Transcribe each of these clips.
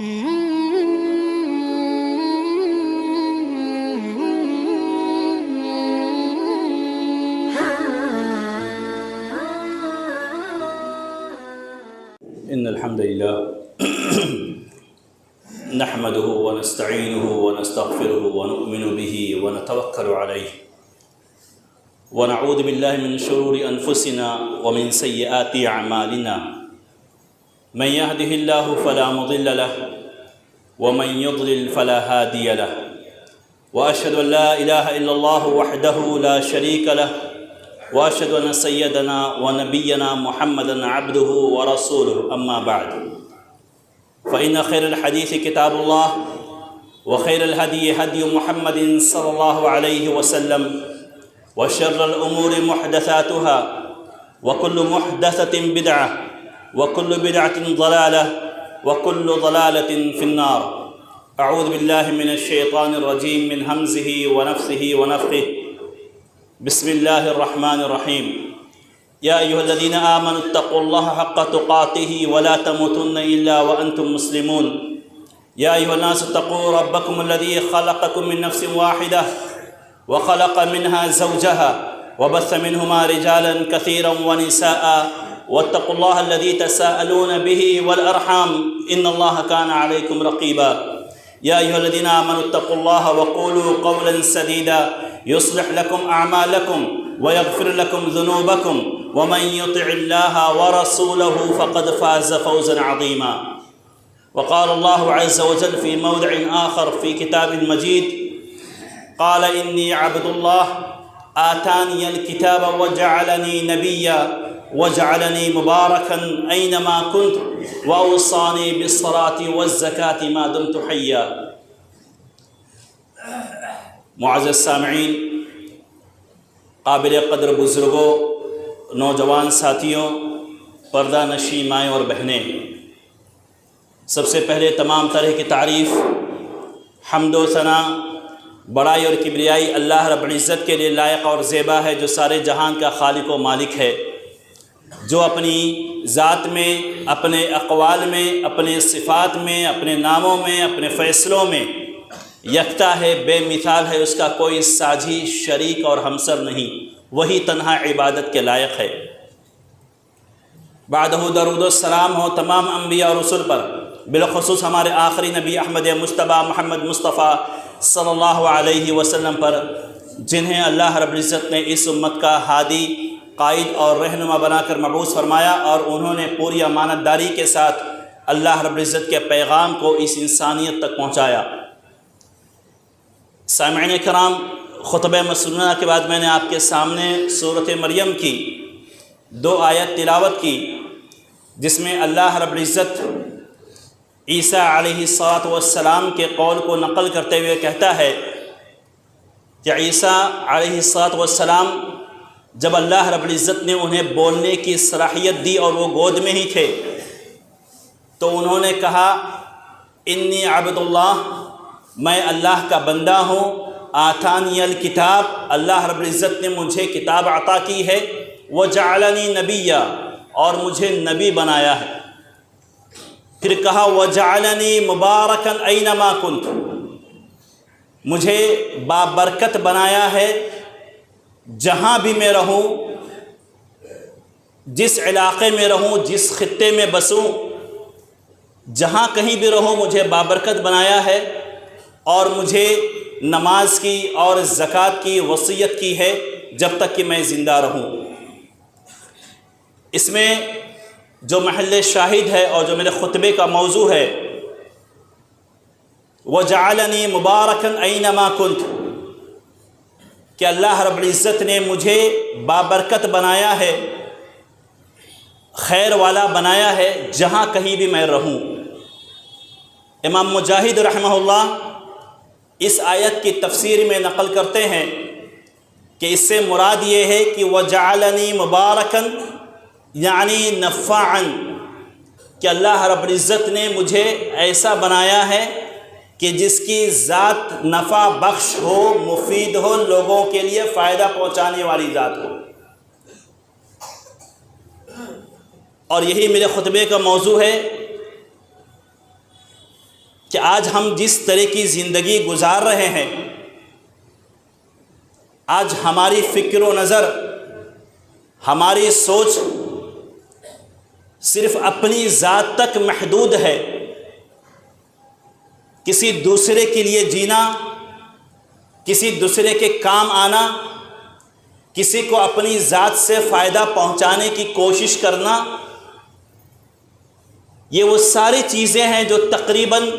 إن الحمد لله نحمده ونستعينه ونستغفره ونؤمن به ونتوكل عليه ونعوذ بالله من شرور أنفسنا ومن سيئات أعمالنا من يهده الله فلا مضل له ومن يضلل فلا هادي له وأشهد أن لا إله إلا الله وحده لا شريك له وأشهد أن سيدنا ونبينا محمدا عبده ورسوله أما بعد فإن خير الحديث كتاب الله وخير الهدي هدي محمد صلى الله عليه وسلم وشر الأمور محدثاتها وكل محدثة بدعة وكل بدعة ضلالة وكل ضلالة في النار. أعوذ بالله من الشيطان الرجيم من همزه ونفثه ونفخه. بسم الله الرحمن الرحيم. يا أيها الذين آمنوا اتقوا الله حق تقاته ولا تموتن إلا وأنتم مسلمون. يا أيها الناس اتقوا ربكم الذي خلقكم من نفس واحدة وخلق منها زوجها وبث منهما رجالا كثيرا ونساء واتقوا الله الذي تساءلون به والأرحام إن الله كان عليكم رقيبا. يا أيها الذين آمنوا اتقوا الله وقولوا قولا سديدا يصلح لكم أعمالكم ويغفر لكم ذنوبكم ومن يطع الله ورسوله فقد فاز فوزا عظيما. وقال الله عز وجل في موضع آخر في كتاب المجيد قال إني عبد الله آتاني الكتاب وجعلني نبيا وجعلني مباركا أينما كنت وأوصاني بالصلاة والزكاة ما دمت حيا. معزز سامعین، قابل قدر بزرگوں، نوجوان ساتھیوں، پردہ نشین مائیں اور بہنیں، سب سے پہلے تمام طرح کی تعریف، حمد و ثنا، بڑائی اور کبریائی اللہ رب العزت کے لیے لائق اور زیبا ہے، جو سارے جہان کا خالق و مالک ہے، جو اپنی ذات میں، اپنے اقوال میں، اپنے صفات میں، اپنے ناموں میں، اپنے فیصلوں میں یکتا ہے، بے مثال ہے، اس کا کوئی ساجھی، شریک اور ہمسر نہیں، وہی تنہا عبادت کے لائق ہے۔ بعدہ درود و سلام ہو تمام انبیاء اور رسل پر، بالخصوص ہمارے آخری نبی احمد مجتبیٰ محمد مصطفیٰ صلی اللہ علیہ وسلم پر، جنہیں اللہ رب العزت نے اس امت کا ہادی، قائد اور رہنما بنا کر مبعوث فرمایا، اور انہوں نے پوری امانت داری کے ساتھ اللہ رب العزت کے پیغام کو اس انسانیت تک پہنچایا۔ سامعین کرام، خطبہ مسنونہ کے بعد میں نے آپ کے سامنے سورۃ مریم کی 2 آیت تلاوت کی، جس میں اللہ رب العزت عیسیٰ علیہ السلام کے قول کو نقل کرتے ہوئے کہتا ہے کہ عیسیٰ علیہ السلام جب اللہ رب العزت نے انہیں بولنے کی صلاحیت دی اور وہ گود میں ہی تھے، تو انہوں نے کہا انی عبد اللہ، میں اللہ کا بندہ ہوں، آتانی الکتاب، اللہ رب العزت نے مجھے کتاب عطا کی ہے، وجعلنی نبیا، اور مجھے نبی بنایا ہے۔ پھر کہا وجعلنی مبارکا اینما کنت، مجھے بابرکت بنایا ہے، جہاں بھی میں رہوں، جس علاقے میں رہوں، جس خطے میں بسوں، جہاں کہیں بھی رہوں مجھے بابرکت بنایا ہے، اور مجھے نماز کی اور زکوٰۃ کی وصیت کی ہے جب تک کہ میں زندہ رہوں۔ اس میں جو محل شاہد ہے اور جو میرے خطبے کا موضوع ہے، وَجَعَلَنِي مُبَارَكًا أَيْنَمَا كُنْتُ، کہ اللہ رب العزت نے مجھے بابرکت بنایا ہے، خیر والا بنایا ہے، جہاں کہیں بھی میں رہوں۔ امام مجاہد رحمہ اللہ اس آیت کی تفسیر میں نقل کرتے ہیں کہ اس سے مراد یہ ہے کہ وَجَعَلَنِي مُبَارَكًا یعنی نفعاً، کہ اللہ رب العزت نے مجھے ایسا بنایا ہے کہ جس کی ذات نفع بخش ہو، مفید ہو، لوگوں کے لیے فائدہ پہنچانے والی ذات ہو۔ اور یہی میرے خطبے کا موضوع ہے کہ آج ہم جس طرح کی زندگی گزار رہے ہیں، آج ہماری فکر و نظر، ہماری سوچ صرف اپنی ذات تک محدود ہے۔ کسی دوسرے کے لیے جینا، کسی دوسرے کے کام آنا، کسی کو اپنی ذات سے فائدہ پہنچانے کی کوشش کرنا، یہ وہ ساری چیزیں ہیں جو تقریباً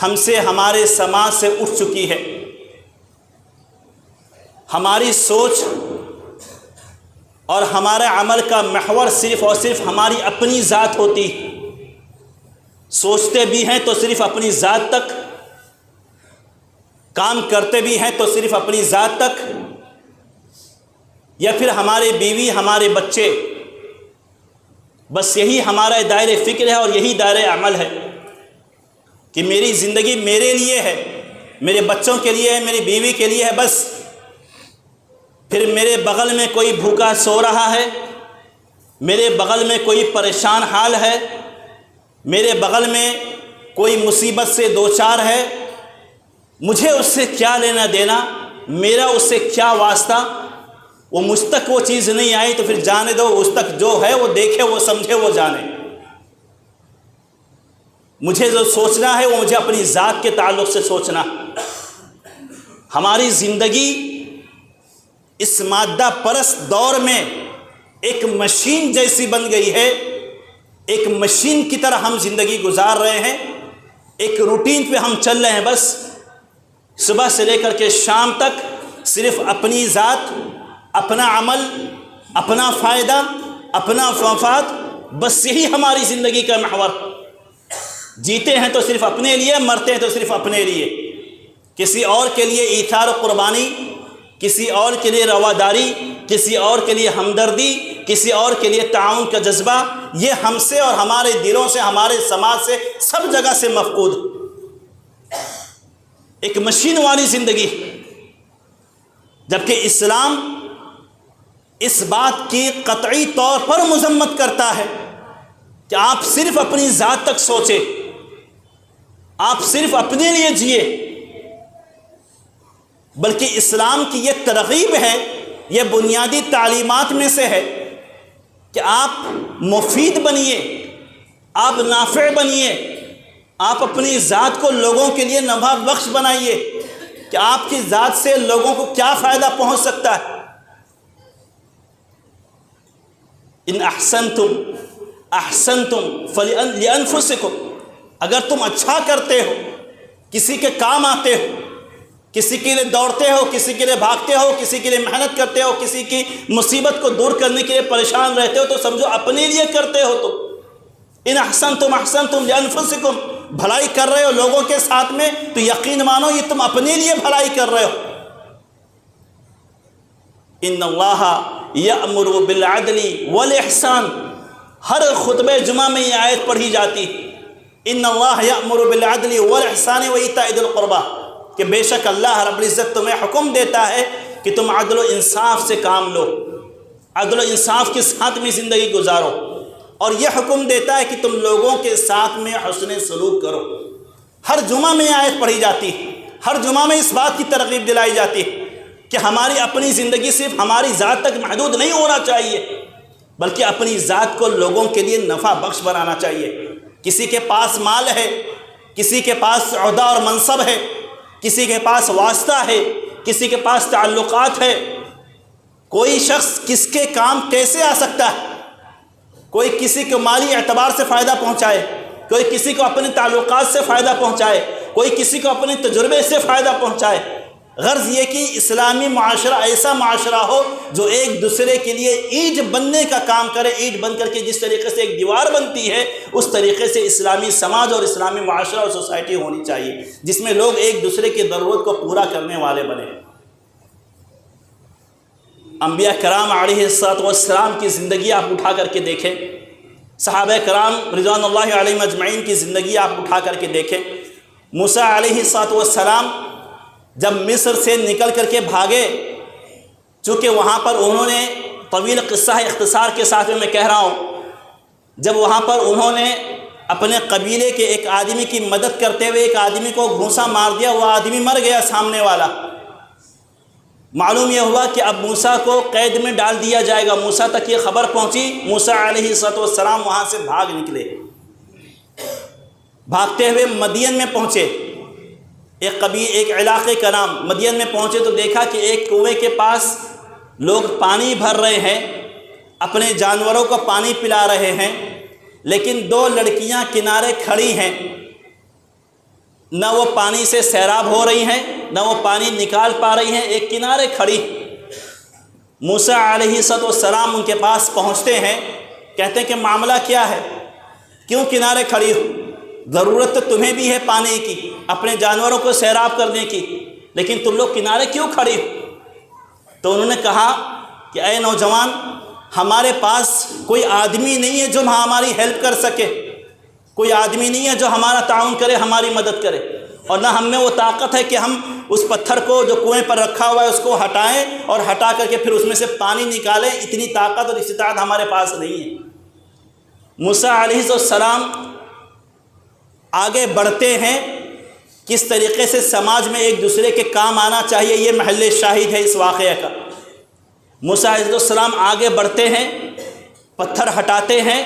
ہم سے، ہمارے سماج سے اٹھ چکی ہے۔ ہماری سوچ اور ہمارے عمل کا محور صرف اور صرف ہماری اپنی ذات ہوتی۔ سوچتے بھی ہیں تو صرف اپنی ذات تک، کام کرتے بھی ہیں تو صرف اپنی ذات تک، یا پھر ہمارے بیوی، ہمارے بچے، بس یہی ہمارا دائرہ فکر ہے اور یہی دائرہ عمل ہے کہ میری زندگی میرے لیے ہے، میرے بچوں کے لیے ہے، میری بیوی کے لیے ہے بس۔ پھر میرے بغل میں کوئی بھوکا سو رہا ہے، میرے بغل میں کوئی پریشان حال ہے، میرے بغل میں کوئی مصیبت سے دوچار ہے، مجھے اس سے کیا لینا دینا، میرا اس سے کیا واسطہ؟ وہ مجھ تک وہ چیز نہیں آئی تو پھر جانے دو، اس تک جو ہے وہ دیکھے، وہ سمجھے، وہ جانے۔ مجھے جو سوچنا ہے وہ مجھے اپنی ذات کے تعلق سے سوچنا۔ ہماری زندگی اس مادہ پرست دور میں ایک مشین جیسی بن گئی ہے، ایک مشین کی طرح ہم زندگی گزار رہے ہیں، ایک روٹین پہ ہم چل رہے ہیں، بس صبح سے لے کر کے شام تک صرف اپنی ذات، اپنا عمل، اپنا فائدہ، اپنا مفاد، بس یہی ہماری زندگی کا محور۔ جیتے ہیں تو صرف اپنے لیے، مرتے ہیں تو صرف اپنے لیے، کسی اور کے لیے ایثار و قربانی، کسی اور کے لیے رواداری، کسی اور کے لیے ہمدردی، کسی اور کے لیے تعاون کا جذبہ، یہ ہم سے اور ہمارے دلوں سے، ہمارے سماج سے، سب جگہ سے مفقود۔ ایک مشین والی زندگی، جبکہ اسلام اس بات کی قطعی طور پر مذمت کرتا ہے کہ آپ صرف اپنی ذات تک سوچیں، آپ صرف اپنے لیے جیے، بلکہ اسلام کی یہ ترغیب ہے، یہ بنیادی تعلیمات میں سے ہے کہ آپ مفید بنیے، آپ نافع بنیے، آپ اپنی ذات کو لوگوں کے لیے نفع بخش بنائیے کہ آپ کی ذات سے لوگوں کو کیا فائدہ پہنچ سکتا ہے۔ ان احسنتم احسنتم لانفسکم، اگر تم اچھا کرتے ہو، کسی کے کام آتے ہو، کسی کے لیے دوڑتے ہو، کسی کے لیے بھاگتے ہو، کسی کے لیے محنت کرتے ہو، کسی کی مصیبت کو دور کرنے کے لیے پریشان رہتے ہو، تو سمجھو اپنے لیے کرتے ہو۔ تو ان احسنتم احسنتم لانفسکم، بھلائی کر رہے ہو لوگوں کے ساتھ میں تو یقین مانو یہ تم اپنے لیے بھلائی کر رہے ہو۔ ان اللہ یأمر بالعدل والاحسان، ہر خطبہ جمعہ میں یہ آیت پڑھی جاتی، ان اللہ یأمر بالعدل والاحسان وایتاء ذی القربى، کہ بے شک اللہ رب العزت تمہیں حکم دیتا ہے کہ تم عدل و انصاف سے کام لو، عدل و انصاف کے ساتھ میں زندگی گزارو، اور یہ حکم دیتا ہے کہ تم لوگوں کے ساتھ میں حسن سلوک کرو۔ ہر جمعہ میں یہ آیت پڑھی جاتی، ہر جمعہ میں اس بات کی ترغیب دلائی جاتی کہ ہماری اپنی زندگی صرف ہماری ذات تک محدود نہیں ہونا چاہیے، بلکہ اپنی ذات کو لوگوں کے لیے نفع بخش بنانا چاہیے۔ کسی کے پاس مال ہے، کسی کے پاس عہدہ اور منصب ہے، کسی کے پاس واسطہ ہے، کسی کے پاس تعلقات ہے، کوئی شخص کس کے کام کیسے آ سکتا ہے، کوئی کسی کو مالی اعتبار سے فائدہ پہنچائے، کوئی کسی کو اپنے تعلقات سے فائدہ پہنچائے، کوئی کسی کو اپنے تجربے سے فائدہ پہنچائے۔ غرض یہ کہ اسلامی معاشرہ ایسا معاشرہ ہو جو ایک دوسرے کے لیے اینٹ بننے کا کام کرے، اینٹ بن کر کے جس طریقے سے ایک دیوار بنتی ہے، اس طریقے سے اسلامی سماج اور اسلامی معاشرہ اور سوسائٹی ہونی چاہیے، جس میں لوگ ایک دوسرے کی ضرورت کو پورا کرنے والے بنے۔ انبیاء کرام علیہ السلام کی زندگی آپ اٹھا کر کے دیکھیں، صحابہ کرام رضوان اللہ علیہم اجمعین کی زندگی آپ اٹھا کر کے دیکھیں۔ موسیٰ علیہ السلام جب مصر سے نکل کر کے بھاگے، چونکہ وہاں پر انہوں نے طویل قصہ اختصار کے ساتھ میں کہہ رہا ہوں، جب وہاں پر انہوں نے اپنے قبیلے کے ایک آدمی کی مدد کرتے ہوئے ایک آدمی کو گھونسا مار دیا، وہ آدمی مر گیا سامنے والا۔ معلوم یہ ہوا کہ اب موسیٰ کو قید میں ڈال دیا جائے گا۔ موسیٰ تک یہ خبر پہنچی، موسیٰ علیہ السلام وہاں سے بھاگ نکلے، بھاگتے ہوئے مدین میں پہنچے۔ ایک علاقے کا نام مدین میں پہنچے تو دیکھا کہ ایک کنویں کے پاس لوگ پانی بھر رہے ہیں، اپنے جانوروں کو پانی پلا رہے ہیں، لیکن دو لڑکیاں کنارے کھڑی ہیں، نہ وہ پانی سے سیراب ہو رہی ہیں نہ وہ پانی نکال پا رہی ہیں، ایک کنارے کھڑی۔ موسیٰ علیہ السلام ان کے پاس پہنچتے ہیں، کہتے ہیں کہ معاملہ کیا ہے، کیوں کنارے کھڑی ہو؟ ضرورت تو تمہیں بھی ہے پانی کی، اپنے جانوروں کو سیراب کرنے کی، لیکن تم لوگ کنارے کیوں کھڑی ہو؟ تو انہوں نے کہا کہ اے نوجوان، ہمارے پاس کوئی آدمی نہیں ہے جو ہماری ہیلپ کر سکے، کوئی آدمی نہیں ہے جو ہمارا تعاون کرے، ہماری مدد کرے، اور نہ ہم میں وہ طاقت ہے کہ ہم اس پتھر کو جو کنویں پر رکھا ہوا ہے اس کو ہٹائیں اور ہٹا کر کے پھر اس میں سے پانی نکالیں، اتنی طاقت اور استطاعت ہمارے پاس نہیں ہے۔ موسیٰ علیہ السلام آگے بڑھتے ہیں، کس طریقے سے سماج میں ایک دوسرے کے کام آنا چاہیے، یہ محل شاہد ہے اس واقعے کا۔ موسیٰ علیہ السلام آگے بڑھتے ہیں، پتھر ہٹاتے ہیں،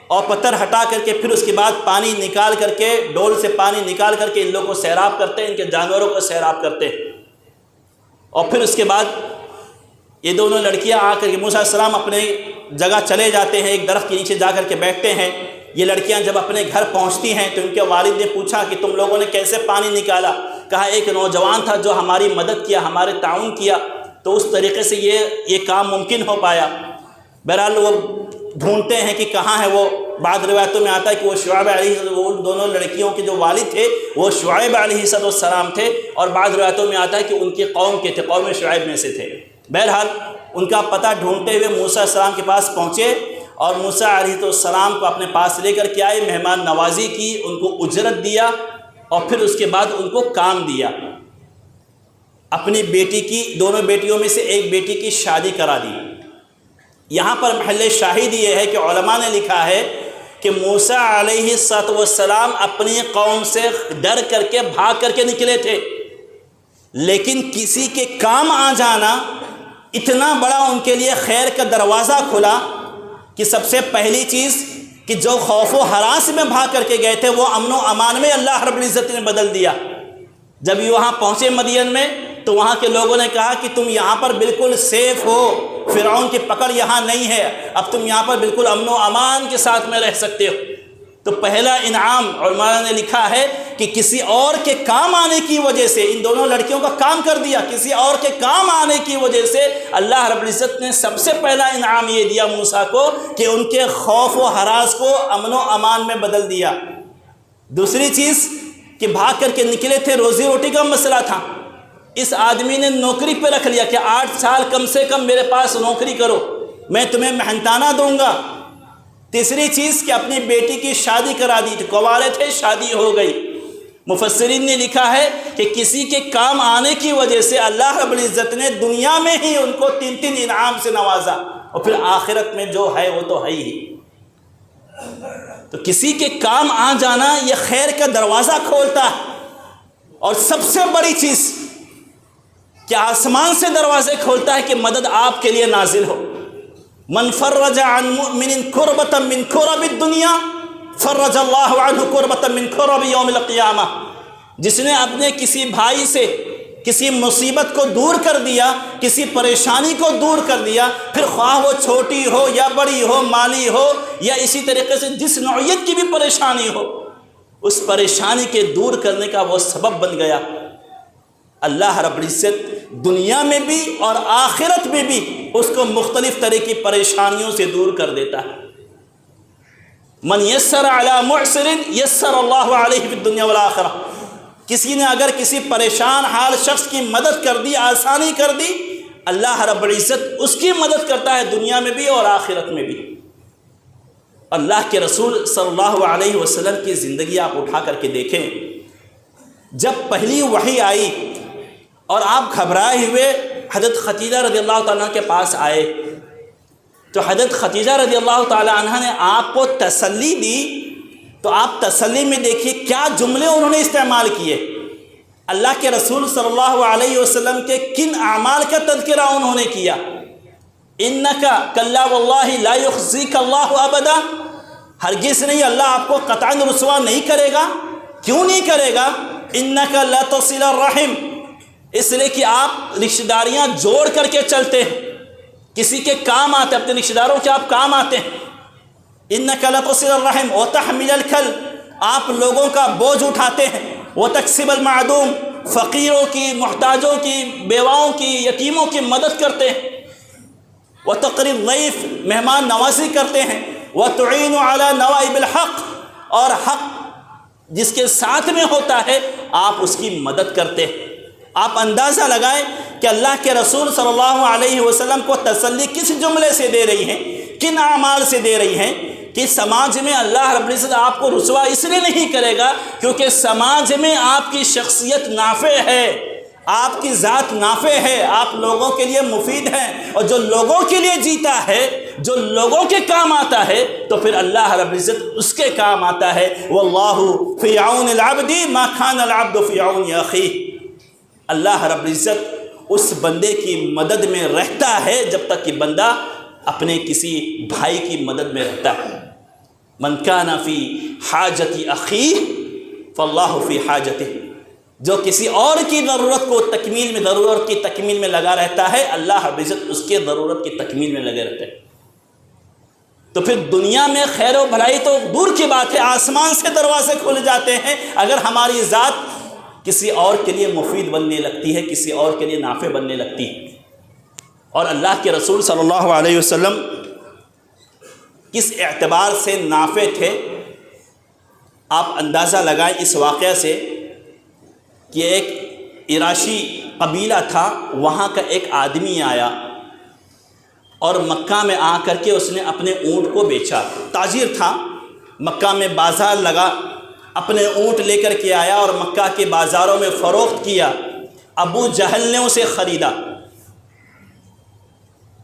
اور پتھر ہٹا کر کے پھر اس کے بعد پانی نکال کر کے، ڈول سے پانی نکال کر کے ان لوگوں کو سیراب کرتے ہیں، ان کے جانوروں کو سیراب کرتے ہیں۔ اور پھر اس کے بعد یہ دونوں لڑکیاں آ کر کے موسیٰ علیہ السلام اپنے جگہ چلے جاتے ہیں، ایک درخت کے نیچے جا کر کے بیٹھتے ہیں۔ یہ لڑکیاں جب اپنے گھر پہنچتی ہیں تو ان کے والد نے پوچھا کہ تم لوگوں نے کیسے پانی نکالا؟ کہا ایک نوجوان تھا جو ہماری مدد کیا، ہمارے تعاون کیا، تو اس طریقے سے یہ کام ممکن ہو پایا۔ بہرحال وہ ڈھونڈتے ہیں کہ کہاں ہے وہ۔ بعض روایتوں میں آتا ہے کہ وہ شعیب علیہ، وہ دونوں لڑکیوں کے جو والد تھے وہ شعیب علیہ السلام تھے، اور بعض روایتوں میں آتا ہے کہ ان کی قوم کے تھے، قوم شعیب میں سے تھے۔ بہرحال ان کا پتہ ڈھونڈتے ہوئے موسیٰ علیہ السلام کے پاس پہنچے، اور موسیٰ علیہ السلام کو اپنے پاس لے کر کے آئے، مہمان نوازی کی، ان کو اجرت دیا، اور پھر اس کے بعد ان کو کام دیا۔ اپنی بیٹی کی، دونوں بیٹیوں میں سے ایک بیٹی کی شادی کرا دی۔ یہاں پر محل شاہد یہ ہے کہ علماء نے لکھا ہے کہ موسیٰ علیہ السلام اپنی قوم سے ڈر کر کے بھاگ کر کے نکلے تھے، لیکن کسی کے کام آ جانا اتنا بڑا ان کے لیے خیر کا دروازہ کھلا کہ سب سے پہلی چیز کہ جو خوف و ہراس میں بھاگ کر کے گئے تھے وہ امن و امان میں اللہ رب العزت نے بدل دیا۔ جب یہ وہاں پہنچے مدین میں تو وہاں کے لوگوں نے کہا کہ تم یہاں پر بالکل سیف ہو، فرعون کی پکڑ یہاں نہیں ہے، اب تم یہاں پر بالکل امن و امان کے ساتھ میں رہ سکتے ہو۔ تو پہلا انعام علماء نے لکھا ہے کہ کسی اور کے کام آنے کی وجہ سے، ان دونوں لڑکیوں کا کام کر دیا، کسی اور کے کام آنے کی وجہ سے اللہ رب العزت نے سب سے پہلا انعام یہ دیا موسیٰ کو کہ ان کے خوف و ہراس کو امن و امان میں بدل دیا۔ دوسری چیز کہ بھاگ کر کے نکلے تھے، روزی روٹی کا مسئلہ تھا، اس آدمی نے نوکری پہ رکھ لیا کہ 8 سال کم سے کم میرے پاس نوکری کرو، میں تمہیں محنتانہ دوں گا۔ تیسری چیز کہ اپنی بیٹی کی شادی کرا دی، کنوارے تھے، شادی ہو گئی۔ مفسرین نے لکھا ہے کہ کسی کے کام آنے کی وجہ سے اللہ رب العزت نے دنیا میں ہی ان کو 3 انعام سے نوازا، اور پھر آخرت میں جو ہے وہ تو ہے ہی۔ تو کسی کے کام آ جانا یہ خیر کا دروازہ کھولتا ہے، اور سب سے بڑی چیز کہ آسمان سے دروازے کھولتا ہے کہ مدد آپ کے لیے نازل ہو۔ من فرج عن مؤمن کربۃ من کرب الدنیا فرج اللہ عنہ کربۃ من کرب یوم القیامہ، جس نے اپنے کسی بھائی سے کسی مصیبت کو دور کر دیا، کسی پریشانی کو دور کر دیا، پھر خواہ وہ چھوٹی ہو یا بڑی ہو، مالی ہو یا اسی طریقے سے جس نوعیت کی بھی پریشانی ہو، اس پریشانی کے دور کرنے کا وہ سبب بن گیا۔ اللہ رب العزت دنیا میں بھی اور آخرت میں بھی اس کو مختلف طرح کی پریشانیوں سے دور کر دیتا ہے۔ من یسر علی معسر یسر اللہ علیہ فی الدنیا والآخرہ، کسی نے اگر کسی پریشان حال شخص کی مدد کر دی، آسانی کر دی، اللہ رب العزت اس کی مدد کرتا ہے دنیا میں بھی اور آخرت میں بھی۔ اللہ کے رسول صلی اللہ علیہ وسلم کی زندگی آپ اٹھا کر کے دیکھیں، جب پہلی وحی آئی اور آپ گھبرائے ہوئے حضرت خدیجہ رضی اللہ تعالیٰ عنہ کے پاس آئے، تو حضرت خدیجہ رضی اللہ تعالیٰ عنہ نے آپ کو تسلی دی، تو آپ تسلی میں دیکھیے کیا جملے انہوں نے استعمال کیے. اللہ کے رسول صلی اللہ علیہ وسلم کے کن اعمال کا تذکرہ انہوں نے کیا. انکا کلا واللہ لا یخزیک اللہ ابدا، ہرگز نہیں اللہ آپ کو قطعاً رسوا نہیں کرے گا. کیوں نہیں کرے گا؟ انکا لا تصل الرحم، اس لیے کہ آپ رشتہ داریاں جوڑ کر کے چلتے ہیں، کسی کے کام آتے ہیں، اپنے رشتہ داروں کے آپ کام آتے ہیں. انکا لا تصل الرحم وتحمل الکل، آپ لوگوں کا بوجھ اٹھاتے ہیں. وتکسب المعدوم، فقیروں کی، محتاجوں کی، بیواؤں کی، یتیموں کی مدد کرتے ہیں. وتقری الضیف، مہمان نوازی کرتے ہیں. وتعین علی نوائب الحق، اور حق جس کے ساتھ میں ہوتا ہے آپ اس کی مدد کرتے ہیں. آپ اندازہ لگائیں کہ اللہ کے رسول صلی اللہ علیہ وسلم کو تسلی کس جملے سے دے رہی ہیں، کن اعمال سے دے رہی ہیں کہ سماج میں اللہ رب العزت آپ کو رسوا اس لیے نہیں کرے گا کیونکہ سماج میں آپ کی شخصیت نافع ہے، آپ کی ذات نافع ہے، آپ لوگوں کے لیے مفید ہیں. اور جو لوگوں کے لیے جیتا ہے، جو لوگوں کے کام آتا ہے، تو پھر اللہ رب العزت اس کے کام آتا ہے. واللہ فی عون العبد ما کان العبد فی عون اخیہ، اللہ رب العزت اس بندے کی مدد میں رہتا ہے جب تک کہ بندہ اپنے کسی بھائی کی مدد میں رہتا ہے. من کان فی حاجت اخیہ فاللہ فی حاجتہ، جو کسی اور کی ضرورت کو تکمیل میں، ضرورت کی تکمیل میں لگا رہتا ہے، اللہ رب العزت اس کے ضرورت کی تکمیل میں لگے رہتے ہیں. تو پھر دنیا میں خیر و بھلائی تو دور کی بات ہے، آسمان سے دروازے کھل جاتے ہیں اگر ہماری ذات کسی اور کے لیے مفید بننے لگتی ہے، کسی اور کے لیے نافع بننے لگتی ہے. اور اللہ کے رسول صلی اللہ علیہ وسلم کس اعتبار سے نافع تھے آپ اندازہ لگائیں اس واقعہ سے کہ ایک عراشی قبیلہ تھا، وہاں کا ایک آدمی آیا اور مکہ میں آ کر کے اس نے اپنے اونٹ کو بیچا. تاجر تھا، مکہ میں بازار لگا، اپنے اونٹ لے کر کے آیا اور مکہ کے بازاروں میں فروخت کیا. ابو جہل نے اسے خریدا.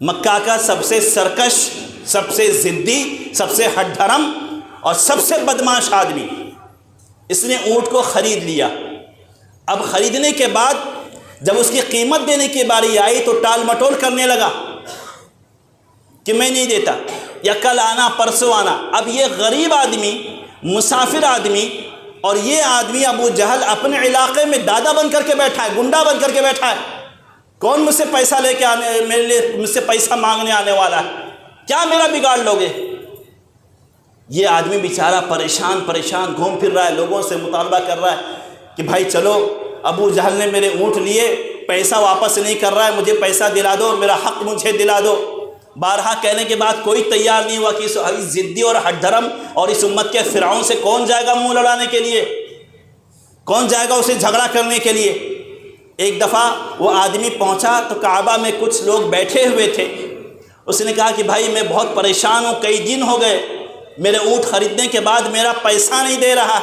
مکہ کا سب سے سرکش، سب سے ضدی، سب سے ہٹ دھرم اور سب سے بدماش آدمی، اس نے اونٹ کو خرید لیا. اب خریدنے کے بعد جب اس کی قیمت دینے کی باری آئی تو ٹال مٹول کرنے لگا کہ میں نہیں دیتا، یا کل آنا، پرسوں آنا. اب یہ غریب آدمی، مسافر آدمی، اور یہ آدمی ابو جہل اپنے علاقے میں دادا بن کر کے بیٹھا ہے، گنڈا بن کر کے بیٹھا ہے. کون مجھ سے پیسہ لے کے آنے، میرے لیے مجھ سے پیسہ مانگنے آنے والا ہے؟ کیا میرا بگاڑ لوگے؟ یہ آدمی بیچارہ پریشان گھوم پھر رہا ہے، لوگوں سے مطالبہ کر رہا ہے کہ بھائی چلو، ابو جہل نے میرے اونٹ لیے، پیسہ واپس نہیں کر رہا ہے، مجھے پیسہ دلا دو، میرا حق مجھے دلا دو. بارہا کہنے کے بعد کوئی تیار نہیں ہوا کہ اس ضدی اور ہٹ دھرم اور اس امت کے فرعون سے کون جائے گا منہ لڑانے کے لیے، کون جائے گا اسے جھگڑا کرنے کے لیے. ایک دفعہ وہ آدمی پہنچا تو کعبہ میں کچھ لوگ بیٹھے ہوئے تھے. اس نے کہا کہ بھائی میں بہت پریشان ہوں، کئی دن ہو گئے میرے اونٹ خریدنے کے بعد میرا پیسہ نہیں دے رہا،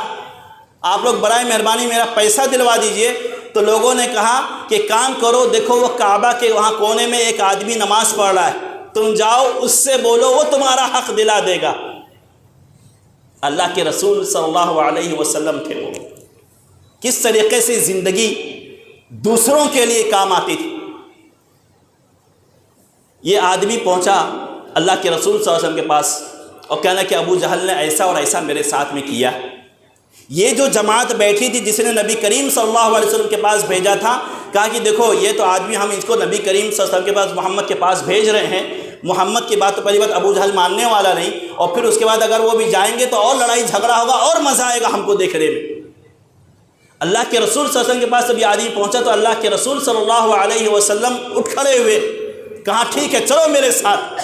آپ لوگ برائے مہربانی میرا پیسہ دلوا دیجئے. تو لوگوں نے کہا کہ کام کرو، دیکھو وہ کعبہ کے وہاں کونے میں ایک آدمی نماز پڑھ رہا ہے، تم جاؤ اس سے بولو، وہ تمہارا حق دلا دے گا. اللہ کے رسول صلی اللہ علیہ وسلم تھے، وہ کس طریقے سے زندگی دوسروں کے لیے کام آتی تھی. یہ آدمی پہنچا اللہ کے رسول صلی اللہ علیہ وسلم کے پاس اور کہنا کہ ابو جہل نے ایسا اور ایسا میرے ساتھ میں کیا. یہ جو جماعت بیٹھی تھی جس نے نبی کریم صلی اللہ علیہ وسلم کے پاس بھیجا تھا، کہا کہ دیکھو یہ تو آدمی، ہم اس کو نبی کریم صلی اللہ علیہ وسلم کے پاس، محمد کے پاس بھیج رہے ہیں. محمد کی بات تو پہلی بات ابو جہل ماننے والا نہیں، اور پھر اس کے بعد اگر وہ بھی جائیں گے تو اور لڑائی جھگڑا ہوگا اور مزہ آئے گا ہم کو دیکھنے میں. اللہ کے رسول صلی اللہ علیہ وسلم کے پاس جب یہ آدمی پہنچا تو اللہ کے رسول صلی اللہ علیہ وسلم اٹھ کھڑے ہوئے، کہا ٹھیک ہے چلو میرے ساتھ،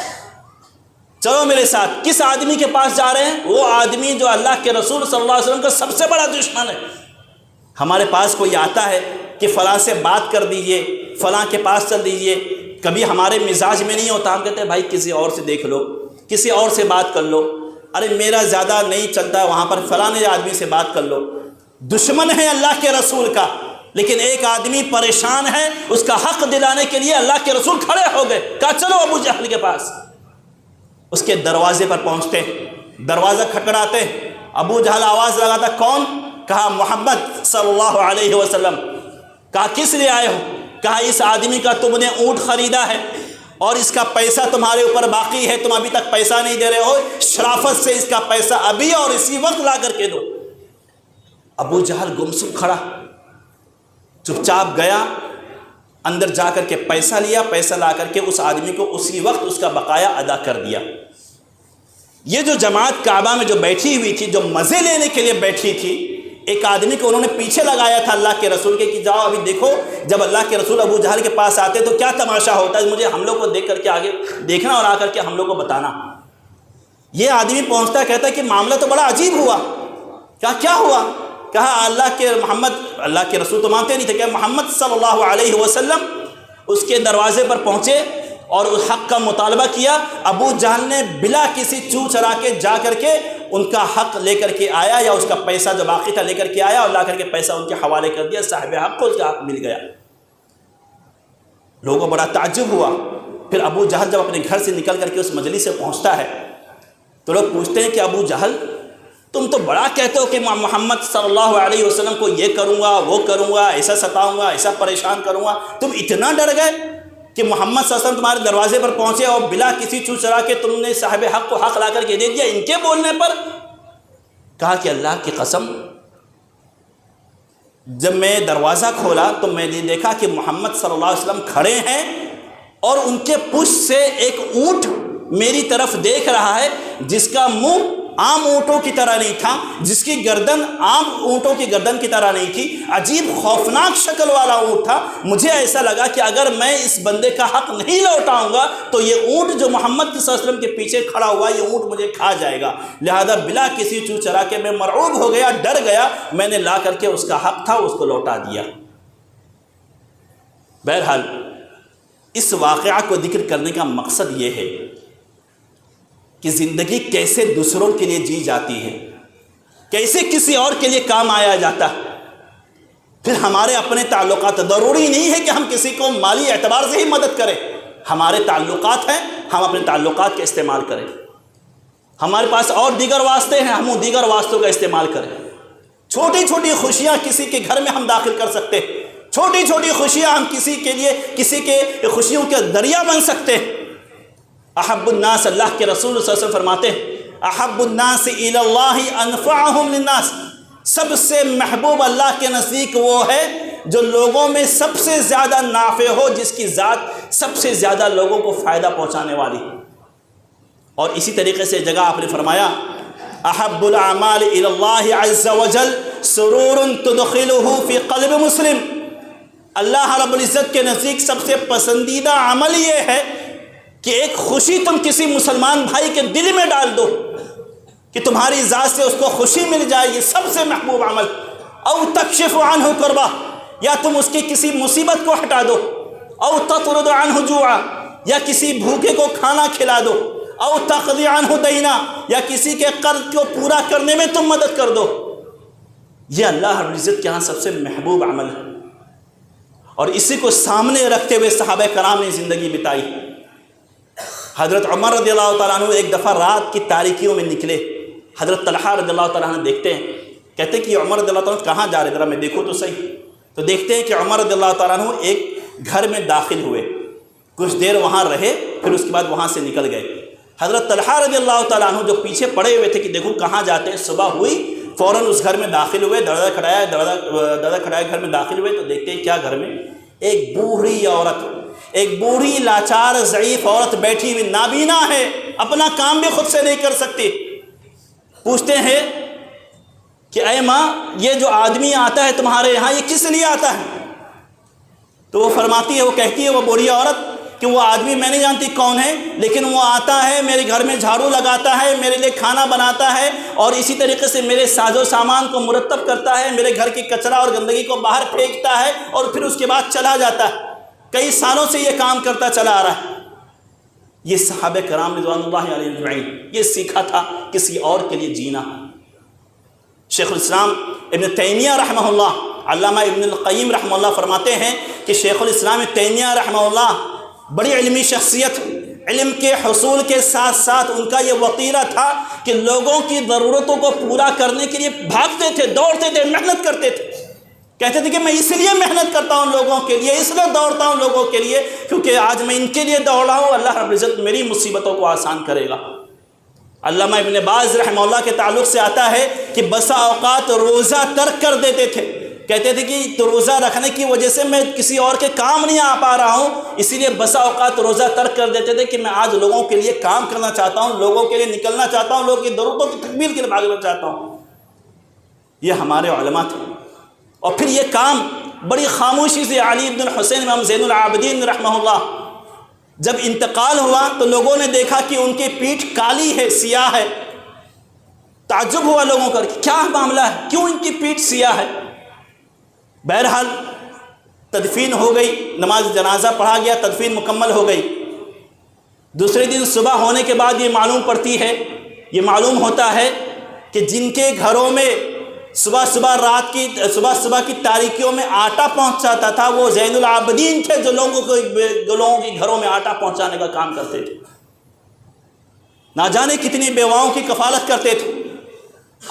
چلو میرے ساتھ. کس آدمی کے پاس جا رہے ہیں؟ وہ آدمی جو اللہ کے رسول صلی اللہ علیہ وسلم کا سب سے بڑا دشمن ہے. ہمارے پاس کوئی آتا ہے کہ فلاں سے بات کر دیجئے، فلاں کے پاس چل دیجئے، کبھی ہمارے مزاج میں نہیں ہوتا، ہم کہتے ہیں بھائی کسی اور سے دیکھ لو، کسی اور سے بات کر لو، ارے میرا زیادہ نہیں چلتا وہاں پر، فلاں آدمی سے بات کر لو. دشمن ہے اللہ کے رسول کا، لیکن ایک آدمی پریشان ہے، اس کا حق دلانے کے لیے اللہ کے رسول کھڑے ہو گئے، کہا چلو ابو جہل کے پاس. اس کے دروازے پر پہنچتے، دروازہ کھٹکھٹاتے، ابو جہل آواز لگاتا کون؟ کہا محمد صلی اللہ علیہ وسلم۔ کہا کس لیے آئے ہو؟ کہا اس آدمی کا تم نے اونٹ خریدا ہے اور اس کا پیسہ تمہارے اوپر باقی ہے، تم ابھی تک پیسہ نہیں دے رہے ہو، شرافت سے اس کا پیسہ ابھی اور اسی وقت لا کر کے دو۔ ابو جہل گمسم کھڑا، چپ چاپ گیا اندر جا کر کے پیسہ لیا، پیسہ لا کر کے اس آدمی کو اسی وقت اس کا بقایا ادا کر دیا۔ یہ جو جماعت کعبہ میں جو بیٹھی ہوئی تھی، جو مزے لینے کے لیے بیٹھی تھی، ایک آدمی کو انہوں نے پیچھے لگایا تھا اللہ کے رسول کے کہ جاؤ ابھی دیکھو جب اللہ کے رسول ابو جہل کے پاس آتے تو کیا تماشا ہوتا ہے، مجھے ہم لوگ کو دیکھ کر کے آگے دیکھنا اور آ کر کے ہم لوگ کو بتانا۔ یہ آدمی پہنچتا ہے، کہتا ہے کہ معاملہ تو بڑا عجیب ہوا۔ کہا کیا ہوا؟ کہا اللہ کے رسول تو مانتے نہیں تھے، کہ محمد صلی اللہ علیہ وسلم اس کے دروازے پر پہنچے اور اس حق کا مطالبہ کیا۔ ابو جہل نے بلا کسی چو چرا کے جا کر کے ان کا حق لے کر کے آیا، یا اس کا پیسہ جو باقی تھا لے کر کے آیا اور لا کر کے پیسہ ان کے حوالے کر دیا، صاحب حق کو اس کا حق مل گیا۔ لوگوں کو بڑا تعجب ہوا۔ پھر ابو جہل جب اپنے گھر سے نکل کر کے اس مجلس سے پہنچتا ہے تو لوگ پوچھتے ہیں کہ ابو جہل تم تو بڑا کہتے ہو کہ محمد صلی اللہ علیہ وسلم کو یہ کروں گا وہ کروں گا، ایسا ستاؤں گا ایسا پریشان کروں گا، تم اتنا ڈر گئے کہ محمد صلی اللہ علیہ وسلم تمہارے دروازے پر پہنچے اور بلا کسی چو چرا کے تم نے صاحب حق کو حق لا کر کے دے دیا ان کے بولنے پر؟ کہا کہ اللہ کی قسم جب میں دروازہ کھولا تو میں نے دیکھا کہ محمد صلی اللہ علیہ وسلم کھڑے ہیں اور ان کے پشت سے ایک اونٹ میری طرف دیکھ رہا ہے، جس کا منہ عام اونٹوں کی طرح نہیں تھا، جس کی گردن عام اونٹوں کی گردن کی طرح نہیں تھی، عجیب خوفناک شکل والا اونٹ تھا۔ مجھے ایسا لگا کہ اگر میں اس بندے کا حق نہیں لوٹاؤں گا تو یہ اونٹ جو محمد صلی اللہ علیہ وسلم کے پیچھے کھڑا ہوا یہ اونٹ مجھے کھا جائے گا، لہذا بلا کسی چو چرا کے میں مرعوب ہو گیا، ڈر گیا، میں نے لا کر کے اس کا حق تھا اس کو لوٹا دیا۔ بہرحال اس واقعہ کو ذکر کرنے کا مقصد یہ ہے کہ زندگی کیسے دوسروں کے لیے جی جاتی ہے، کیسے کسی اور کے لیے کام آیا جاتا ہے۔ پھر ہمارے اپنے تعلقات، ضروری نہیں ہے کہ ہم کسی کو مالی اعتبار سے ہی مدد کریں، ہمارے تعلقات ہیں، ہم اپنے تعلقات کا استعمال کریں۔ ہمارے پاس اور دیگر واسطے ہیں، ہم دیگر واسطوں کا استعمال کریں۔ چھوٹی چھوٹی خوشیاں کسی کے گھر میں ہم داخل کر سکتے ہیں، چھوٹی چھوٹی خوشیاں ہم کسی کے لیے کسی کے خوشیوں کے ذریعہ بن سکتے ہیں۔ احب الناس، اللہ کے رسول صلی اللہ علیہ وسلم فرماتے ہیں احب الناس الی اللہ انفعہم للناس، سب سے محبوب اللہ کے نزدیک وہ ہے جو لوگوں میں سب سے زیادہ نافع ہو، جس کی ذات سب سے زیادہ لوگوں کو فائدہ پہنچانے والی۔ اور اسی طریقے سے جگہ آپ نے فرمایا احب الاعمال الی اللہ عز وجل سرور تدخلہ فی قلب مسلم، اللہ رب العزت کے نزدیک سب سے پسندیدہ عمل یہ ہے کہ ایک خوشی تم کسی مسلمان بھائی کے دل میں ڈال دو کہ تمہاری ذات سے اس کو خوشی مل جائے، یہ سب سے محبوب عمل۔ او تکشف عنہ کربہ، یا تم اس کی کسی مصیبت کو ہٹا دو، او تطرد عنہ جوعا، یا کسی بھوکے کو کھانا کھلا دو، او تقضی عنہ دینا، یا کسی کے قرض کو پورا کرنے میں تم مدد کر دو۔ یہ اللہ رب العزت کے ہاں سب سے محبوب عمل ہے، اور اسی کو سامنے رکھتے ہوئے صحابہ کرام نے زندگی بتائی۔ حضرت عمر رضی اللہ تعالیٰ عنہ ایک دفعہ رات کی تاریکیوں میں نکلے، حضرت طلحہ رضی اللہ تعالیٰ عنہ دیکھتے ہیں، کہتے ہیں کہ عمر رضی اللہ تعالیٰ عنہ کہاں جا رہے، ذرا میں دیکھو تو صحیح، تو دیکھتے ہیں کہ عمر رضی اللہ تعالیٰ عنہ ایک گھر میں داخل ہوئے، کچھ دیر وہاں رہے، پھر اس کے بعد وہاں سے نکل گئے۔ حضرت طلحہ رضی اللہ تعالیٰ عنہ جو پیچھے پڑے ہوئے تھے کہ دیکھو کہاں جاتے ہیں، صبح ہوئی فوراً اس گھر میں داخل ہوئے، دروازہ کھڑایا گھر میں داخل ہوئے تو دیکھتے ہیں کیا گھر میں ایک بوڑھی عورت، ایک بوڑھی لاچار ضعیف عورت بیٹھی ہوئی، نابینا ہے، اپنا کام بھی خود سے نہیں کر سکتی۔ پوچھتے ہیں کہ اے ماں یہ جو آدمی آتا ہے تمہارے یہاں یہ کس لیے آتا ہے؟ تو وہ فرماتی ہے، وہ کہتی ہے وہ بوڑھی عورت کہ وہ آدمی میں نہیں جانتی کون ہے، لیکن وہ آتا ہے میرے گھر میں جھاڑو لگاتا ہے، میرے لیے کھانا بناتا ہے، اور اسی طریقے سے میرے ساز و سامان کو مرتب کرتا ہے، میرے گھر کی کچرا اور گندگی کو باہر پھینکتا ہے اور پھر اس کے بعد چلا جاتا ہے۔ کئی سالوں سے یہ کام کرتا چلا آ رہا ہے۔ یہ صحابہ کرام رضوان اللہ علیہ اجمعین یہ سیکھا تھا کسی اور کے لیے جینا۔ شیخ الاسلام ابن تیمیہ رحمہ اللہ، علامہ ابن القیم رحمہ اللہ فرماتے ہیں کہ شیخ الاسلام ابن تیمیہ رحمہ اللہ بڑی علمی شخصیت، علم کے حصول کے ساتھ ساتھ ان کا یہ وتیرہ تھا کہ لوگوں کی ضرورتوں کو پورا کرنے کے لیے بھاگتے تھے، دوڑتے تھے، محنت کرتے تھے۔ کہتے تھے کہ میں اس لیے محنت کرتا ہوں لوگوں کے لیے، اس لیے دوڑتا ہوں لوگوں کے لیے، کیونکہ آج میں ان کے لیے دوڑ رہا ہوں، اللہ رب العزت میری مصیبتوں کو آسان کرے گا۔ علامہ ابن باز رحمہ اللہ کے تعلق سے آتا ہے کہ بسا اوقات روزہ ترک کر دیتے تھے، کہتے تھے کہ تو روزہ رکھنے کی وجہ سے میں کسی اور کے کام نہیں آ پا رہا ہوں، اسی لیے بسا اوقات روزہ ترک کر دیتے تھے کہ میں آج لوگوں کے لیے کام کرنا چاہتا ہوں، لوگوں کے لیے نکلنا چاہتا ہوں، لوگوں کی ضرورتوں کی تکمیل کے لیے بھاگنا چاہتا ہوں۔ یہ ہمارے علماء تھے۔ اور پھر یہ کام بڑی خاموشی سے علی بن الحسین امام زین العابدین رحمہ اللہ جب انتقال ہوا تو لوگوں نے دیکھا کہ ان کی پیٹھ کالی ہے، سیاہ ہے۔ تعجب ہوا لوگوں کا کہ کیا معاملہ ہے، کیوں ان کی پیٹھ سیاہ ہے؟ بہرحال تدفین ہو گئی، نماز جنازہ پڑھا گیا، تدفین مکمل ہو گئی۔ دوسرے دن صبح ہونے کے بعد یہ معلوم ہوتا ہے کہ جن کے گھروں میں صبح کی تاریکیوں میں آٹا پہنچاتا تھا وہ زین العابدین تھے، جو لوگوں کے گھروں میں آٹا پہنچانے کا کام کرتے تھے۔ نہ جانے کتنی بیواؤں کی کفالت کرتے تھے۔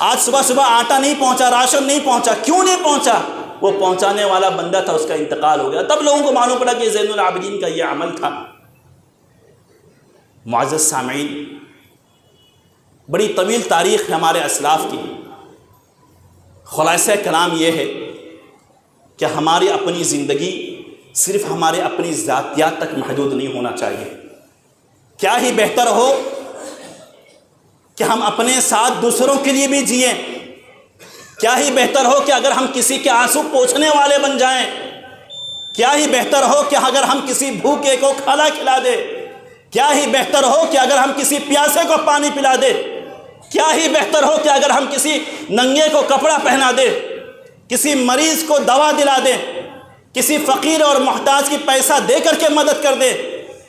آج صبح آٹا نہیں پہنچا، راشن نہیں پہنچا، کیوں نہیں پہنچا؟ وہ پہنچانے والا بندہ تھا، اس کا انتقال ہو گیا۔ تب لوگوں کو معلوم پڑا کہ زین العابدین کا یہ عمل تھا۔ معزز سامعین، بڑی طویل تاریخ ہے ہمارے اسلاف کی۔ خلاصہ کلام یہ ہے کہ ہماری اپنی زندگی صرف ہمارے اپنی ذاتیات تک محدود نہیں ہونا چاہیے۔ کیا ہی بہتر ہو کہ ہم اپنے ساتھ دوسروں کے لیے بھی جئیں۔ کیا ہی بہتر ہو کہ اگر ہم کسی کے آنسو پوچھنے والے بن جائیں۔ کیا ہی بہتر ہو کہ اگر ہم کسی بھوکے کو کھانا کھلا دیں۔ کیا ہی بہتر ہو کہ اگر ہم کسی پیاسے کو پانی پلا دیں۔ کیا ہی بہتر ہو کہ اگر ہم کسی ننگے کو کپڑا پہنا دیں، کسی مریض کو دوا دلا دیں، کسی فقیر اور محتاج کی پیسہ دے کر کے مدد کر دیں،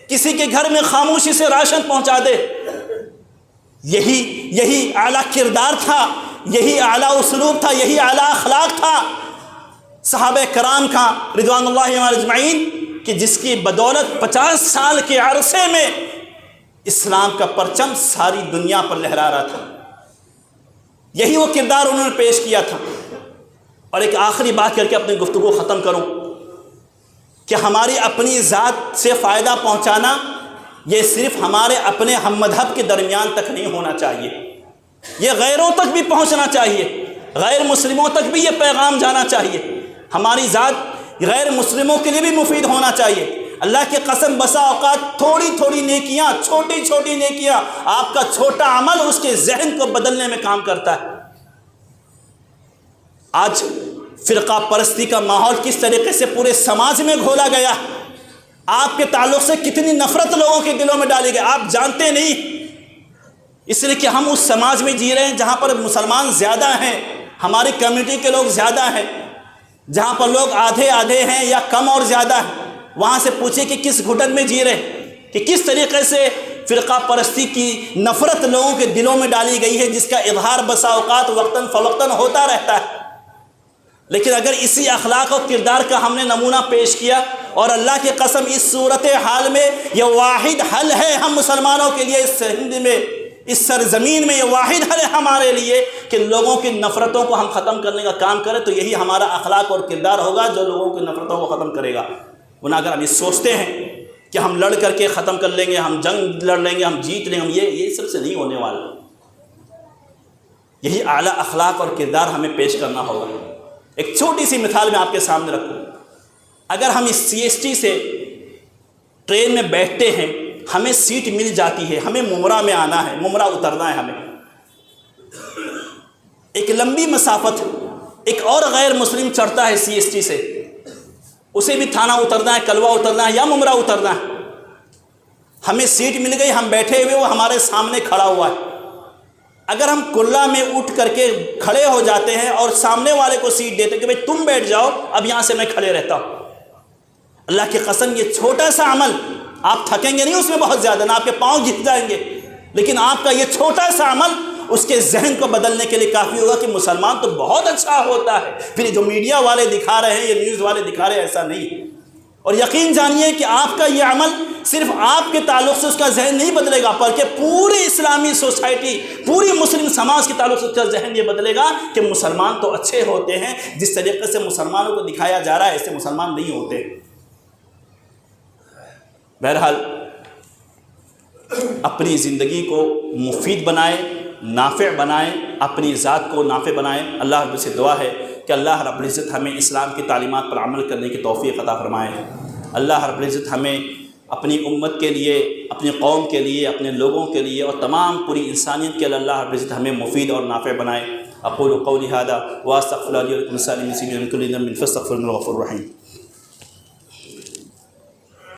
کسی کے گھر میں خاموشی سے راشن پہنچا دے۔ یہی اعلیٰ کردار تھا، یہی اعلیٰ اسلوب تھا، یہی اعلیٰ اخلاق تھا صحابہ کرام کا رضوان اللہ علیہم اجمعین، کہ جس کی بدولت 50 سال کے عرصے میں اسلام کا پرچم ساری دنیا پر لہرا رہا تھا۔ یہی وہ کردار انہوں نے پیش کیا تھا۔ اور ایک آخری بات کر کے اپنی گفتگو ختم کروں کہ ہماری اپنی ذات سے فائدہ پہنچانا یہ صرف ہمارے اپنے ہم مذہب کے درمیان تک نہیں ہونا چاہیے، یہ غیروں تک بھی پہنچنا چاہیے، غیر مسلموں تک بھی یہ پیغام جانا چاہیے۔ ہماری ذات غیر مسلموں کے لیے بھی مفید ہونا چاہیے۔ اللہ کی قسم، بسا اوقات تھوڑی نیکیاں، چھوٹی نیکیاں، آپ کا چھوٹا عمل اس کے ذہن کو بدلنے میں کام کرتا ہے۔ آج فرقہ پرستی کا ماحول کس طریقے سے پورے سماج میں گھولا گیا، آپ کے تعلق سے کتنی نفرت لوگوں کے دلوں میں ڈالی گئی آپ جانتے نہیں، اس لیے کہ ہم اس سماج میں جی رہے ہیں جہاں پر مسلمان زیادہ ہیں، ہماری کمیونٹی کے لوگ زیادہ ہیں، جہاں پر لوگ آدھے ہیں یا کم اور زیادہ ہیں۔ وہاں سے پوچھیں کہ کس گھٹن میں جی رہے، کہ کس طریقے سے فرقہ پرستی کی نفرت لوگوں کے دلوں میں ڈالی گئی ہے، جس کا اظہار بسا اوقات وقتاً فوقتاً ہوتا رہتا ہے۔ لیکن اگر اسی اخلاق و کردار کا ہم نے نمونہ پیش کیا، اور اللہ کی قسم اس صورتحال میں یہ واحد حل ہے ہم مسلمانوں کے لیے، اس ہند میں، اس سرزمین میں یہ واحد حل ہے ہمارے لیے کہ لوگوں کی نفرتوں کو ہم ختم کرنے کا کام کریں، تو یہی ہمارا اخلاق اور کردار ہوگا جو لوگوں کی نفرتوں کو ختم کرے گا۔ ورنہ اگر ہم یہ سوچتے ہیں کہ ہم لڑ کر کے ختم کر لیں گے، ہم جنگ لڑ لیں گے، ہم جیت لیں گے، یہ سب سے نہیں ہونے والا۔ یہی اعلیٰ اخلاق اور کردار ہمیں پیش کرنا ہوگا۔ ایک چھوٹی سی مثال میں آپ کے سامنے رکھوں، اگر ہم اس CST سے ٹرین میں بیٹھتے ہیں، ہمیں سیٹ مل جاتی ہے، ہمیں ممرا میں آنا ہے، ممرا اترنا ہے، ہمیں ایک لمبی مسافت ایک اور غیر مسلم چڑھتا ہے CST سے، اسے بھی تھانہ اترنا ہے، کلوہ اترنا ہے یا ممرا اترنا ہے، ہمیں سیٹ مل گئی، ہم بیٹھے ہوئے، وہ ہمارے سامنے کھڑا ہوا ہے۔ اگر ہم کلا میں اٹھ کر کے کھڑے ہو جاتے ہیں اور سامنے والے کو سیٹ دیتے کہ بھئی تم بیٹھ جاؤ، اب یہاں سے میں کھڑے رہتا ہوں، اللہ کی قسم یہ چھوٹا سا عمل، آپ تھکیں گے نہیں اس میں بہت زیادہ، نہ آپ کے پاؤں گھس جائیں گے، لیکن آپ کا یہ چھوٹا سا عمل اس کے ذہن کو بدلنے کے لیے کافی ہوگا کہ مسلمان تو بہت اچھا ہوتا ہے۔ پھر جو میڈیا والے دکھا رہے ہیں، یہ نیوز والے دکھا رہے ہیں، ایسا نہیں ہے۔ اور یقین جانیے کہ آپ کا یہ عمل صرف آپ کے تعلق سے اس کا ذہن نہیں بدلے گا، بلکہ پوری اسلامی سوسائٹی، پوری مسلم سماج کے تعلق سے اس کا ذہن یہ بدلے گا کہ مسلمان تو اچھے ہوتے ہیں، جس طریقے سے مسلمانوں کو دکھایا جا رہا ہے ایسے مسلمان نہیں ہوتے۔ بہرحال اپنی زندگی کو مفید بنائیں، نافع بنائیں، اپنی ذات کو نافع بنائیں۔ اللہ رب سے دعا ہے کہ اللہ رب العزت ہمیں اسلام کی تعلیمات پر عمل کرنے کی توفیق عطا فرمائے۔ اللہ رب العزت ہمیں اپنی امت کے لیے، اپنی قوم کے لیے، اپنے لوگوں کے لیے اور تمام پوری انسانیت کے لیے اللہ رب العزت ہمیں مفید اور نافع بنائے۔ اقول قولی ھذا واستغفر اللہ لی ولکم السائرین من کل ذنب فاستغفروہ انہ هو الغفور الرحیم۔